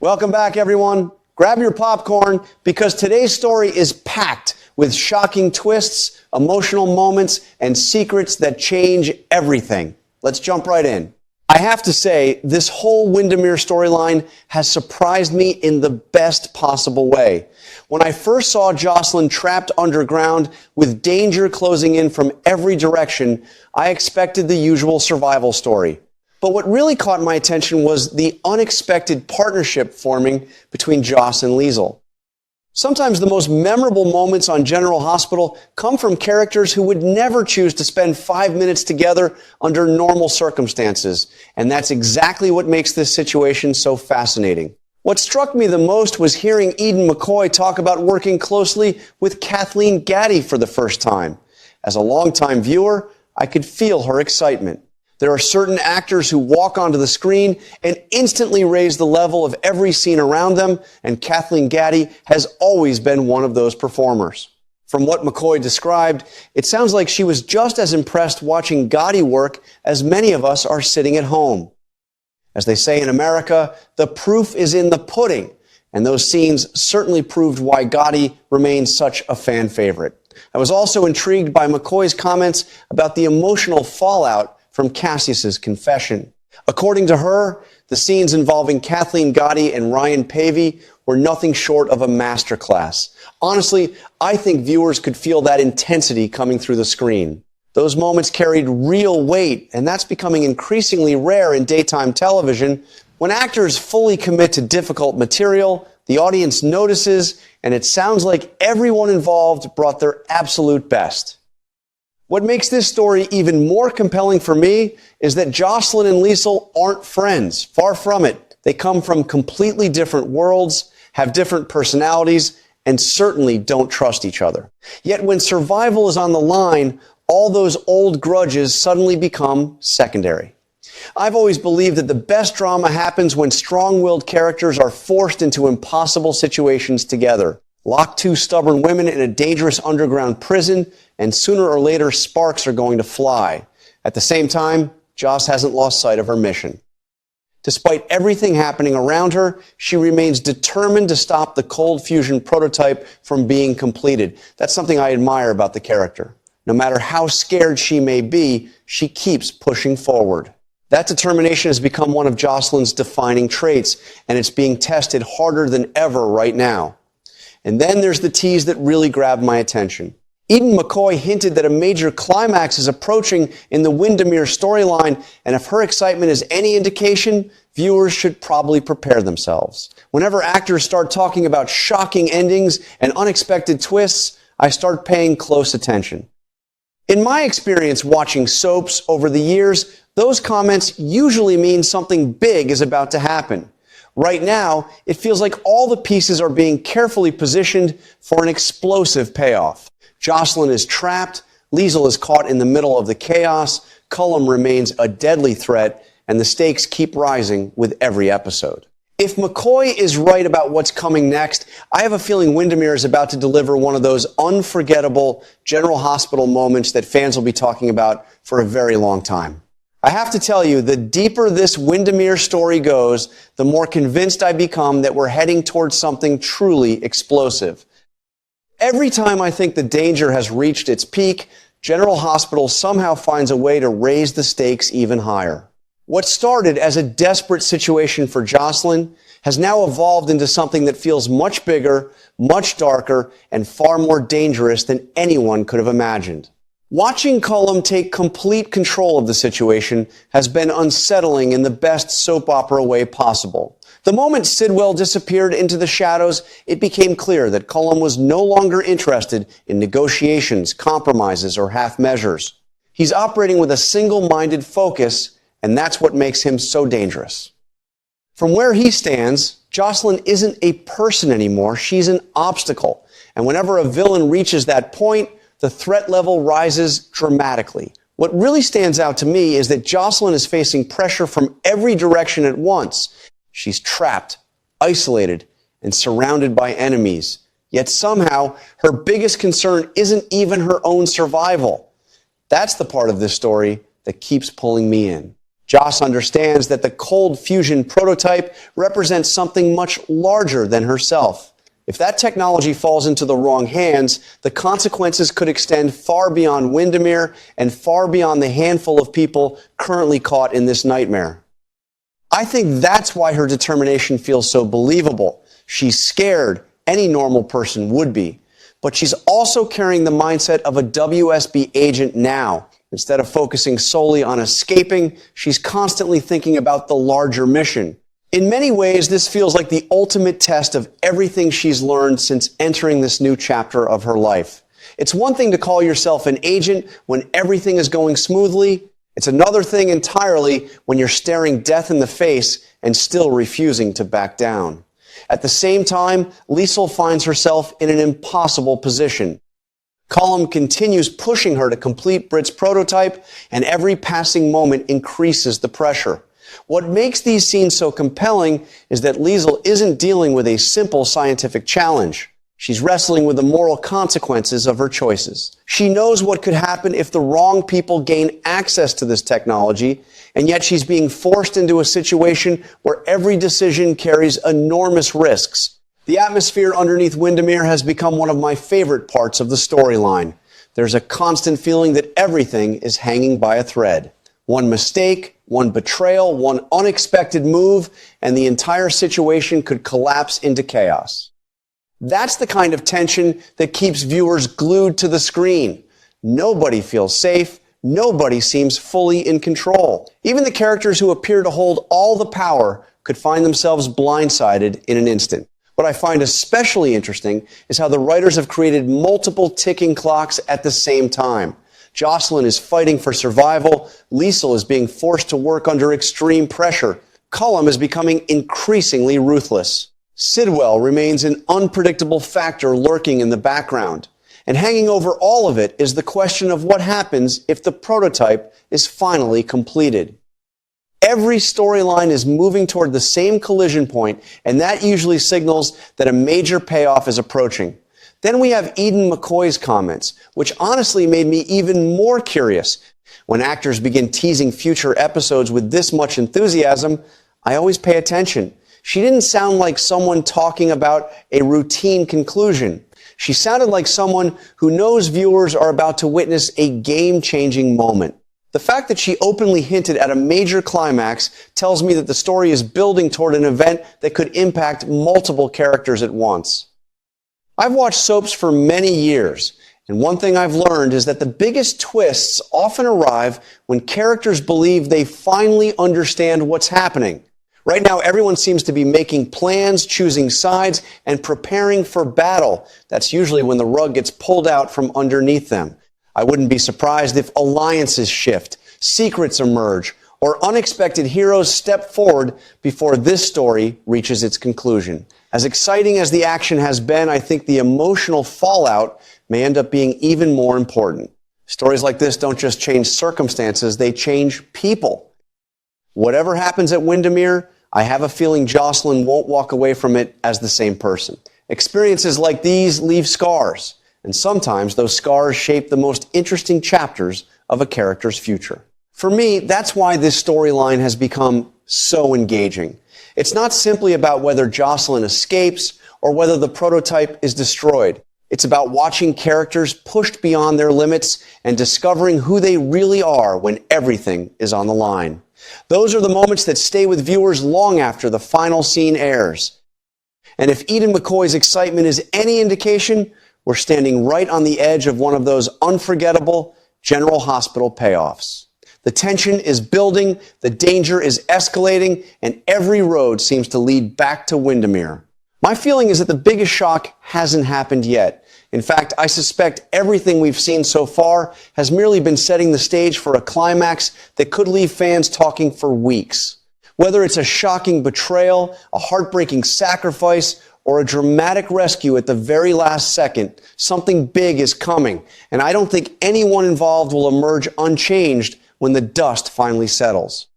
Welcome back, everyone. Grab your popcorn because today's story is packed with shocking twists, emotional moments, and secrets that change everything. Let's jump right in. I have to say, this whole Windermere storyline has surprised me in the best possible way. When I first saw Josslyn trapped underground with danger closing in from every direction, I expected the usual survival story. But what really caught my attention was the unexpected partnership forming between Joss and Liesl. Sometimes the most memorable moments on General Hospital come from characters who would never choose to spend 5 minutes together under normal circumstances. And that's exactly what makes this situation so fascinating. What struck me the most was hearing Eden McCoy talk about working closely with Kathleen Gaddy for the first time. As a longtime viewer, I could feel her excitement. There are certain actors who walk onto the screen and instantly raise the level of every scene around them, and Kathleen Gaddy has always been one of those performers. From what McCoy described, it sounds like she was just as impressed watching Gaddy work as many of us are sitting at home. As they say in America, the proof is in the pudding, and those scenes certainly proved why Gaddy remains such a fan favorite. I was also intrigued by McCoy's comments about the emotional fallout from Cassius's confession. According to her, the scenes involving Kathleen Gaddy and Ryan Pavey were nothing short of a masterclass. Honestly, I think viewers could feel that intensity coming through the screen. Those moments carried real weight, and that's becoming increasingly rare in daytime television. When actors fully commit to difficult material, the audience notices, and it sounds like everyone involved brought their absolute best. What makes this story even more compelling for me is that Josslyn and Liesl aren't friends. Far from it. They come from completely different worlds, have different personalities, and certainly don't trust each other. Yet when survival is on the line, all those old grudges suddenly become secondary. I've always believed that the best drama happens when strong-willed characters are forced into impossible situations together. Lock two stubborn women in a dangerous underground prison, and sooner or later sparks are going to fly. At the same time, Joss hasn't lost sight of her mission. Despite everything happening around her, she remains determined to stop the cold fusion prototype from being completed. That's something I admire about the character. No matter how scared she may be, she keeps pushing forward. That determination has become one of Josslyn's defining traits, and it's being tested harder than ever right now. And then there's the tease that really grabbed my attention. Eden McCoy hinted that a major climax is approaching in the Windermere storyline, and if her excitement is any indication, viewers should probably prepare themselves. Whenever actors start talking about shocking endings and unexpected twists, I start paying close attention. In my experience watching soaps over the years, those comments usually mean something big is about to happen. Right now, it feels like all the pieces are being carefully positioned for an explosive payoff. Josslyn is trapped, Liesl is caught in the middle of the chaos, Cullum remains a deadly threat, and the stakes keep rising with every episode. If McCoy is right about what's coming next, I have a feeling Windermere is about to deliver one of those unforgettable General Hospital moments that fans will be talking about for a very long time. I have to tell you, the deeper this Windermere story goes, the more convinced I become that we're heading towards something truly explosive. Every time I think the danger has reached its peak, General Hospital somehow finds a way to raise the stakes even higher. What started as a desperate situation for Josslyn has now evolved into something that feels much bigger, much darker, and far more dangerous than anyone could have imagined. Watching Cullum take complete control of the situation has been unsettling in the best soap opera way possible. The moment Sidwell disappeared into the shadows, it became clear that Cullum was no longer interested in negotiations, compromises, or half measures. He's operating with a single-minded focus, and that's what makes him so dangerous. From where he stands, Josslyn isn't a person anymore, she's an obstacle. And whenever a villain reaches that point, the threat level rises dramatically. What really stands out to me is that Josslyn is facing pressure from every direction at once. She's trapped, isolated, and surrounded by enemies. Yet somehow, her biggest concern isn't even her own survival. That's the part of this story that keeps pulling me in. Joss understands that the cold fusion prototype represents something much larger than herself. If that technology falls into the wrong hands, the consequences could extend far beyond Windermere and far beyond the handful of people currently caught in this nightmare. I think that's why her determination feels so believable. She's scared. Any normal person would be. But she's also carrying the mindset of a WSB agent now. Instead of focusing solely on escaping, she's constantly thinking about the larger mission. In many ways, this feels like the ultimate test of everything she's learned since entering this new chapter of her life. It's one thing to call yourself an agent when everything is going smoothly. It's another thing entirely when you're staring death in the face and still refusing to back down. At the same time, Liesl finds herself in an impossible position. Cullum continues pushing her to complete Britt's prototype, and every passing moment increases the pressure. What makes these scenes so compelling is that Liesl isn't dealing with a simple scientific challenge. She's wrestling with the moral consequences of her choices. She knows what could happen if the wrong people gain access to this technology, and yet she's being forced into a situation where every decision carries enormous risks. The atmosphere underneath Windermere has become one of my favorite parts of the storyline. There's a constant feeling that everything is hanging by a thread. One mistake, one betrayal, one unexpected move, and the entire situation could collapse into chaos. That's the kind of tension that keeps viewers glued to the screen. Nobody feels safe. Nobody seems fully in control. Even the characters who appear to hold all the power could find themselves blindsided in an instant. What I find especially interesting is how the writers have created multiple ticking clocks at the same time. Josslyn is fighting for survival. Liesl is being forced to work under extreme pressure. Cullum is becoming increasingly ruthless. Sidwell remains an unpredictable factor lurking in the background. And hanging over all of it is the question of what happens if the prototype is finally completed. Every storyline is moving toward the same collision point, and that usually signals that a major payoff is approaching. Then we have Eden McCoy's comments, which honestly made me even more curious. When actors begin teasing future episodes with this much enthusiasm, I always pay attention. She didn't sound like someone talking about a routine conclusion. She sounded like someone who knows viewers are about to witness a game-changing moment. The fact that she openly hinted at a major climax tells me that the story is building toward an event that could impact multiple characters at once. I've watched soaps for many years, and one thing I've learned is that the biggest twists often arrive when characters believe they finally understand what's happening. Right now, everyone seems to be making plans, choosing sides, and preparing for battle. That's usually when the rug gets pulled out from underneath them. I wouldn't be surprised if alliances shift, secrets emerge, or unexpected heroes step forward before this story reaches its conclusion. As exciting as the action has been, I think the emotional fallout may end up being even more important. Stories like this don't just change circumstances, they change people. Whatever happens at Windermere, I have a feeling Josslyn won't walk away from it as the same person. Experiences like these leave scars, and sometimes those scars shape the most interesting chapters of a character's future. For me, that's why this storyline has become so engaging. It's not simply about whether Josslyn escapes or whether the prototype is destroyed. It's about watching characters pushed beyond their limits and discovering who they really are when everything is on the line. Those are the moments that stay with viewers long after the final scene airs. And if Eden McCoy's excitement is any indication, we're standing right on the edge of one of those unforgettable General Hospital payoffs. The tension is building, the danger is escalating, and every road seems to lead back to Windermere. My feeling is that the biggest shock hasn't happened yet. In fact, I suspect everything we've seen so far has merely been setting the stage for a climax that could leave fans talking for weeks. Whether it's a shocking betrayal, a heartbreaking sacrifice, or a dramatic rescue at the very last second, something big is coming, and I don't think anyone involved will emerge unchanged when the dust finally settles.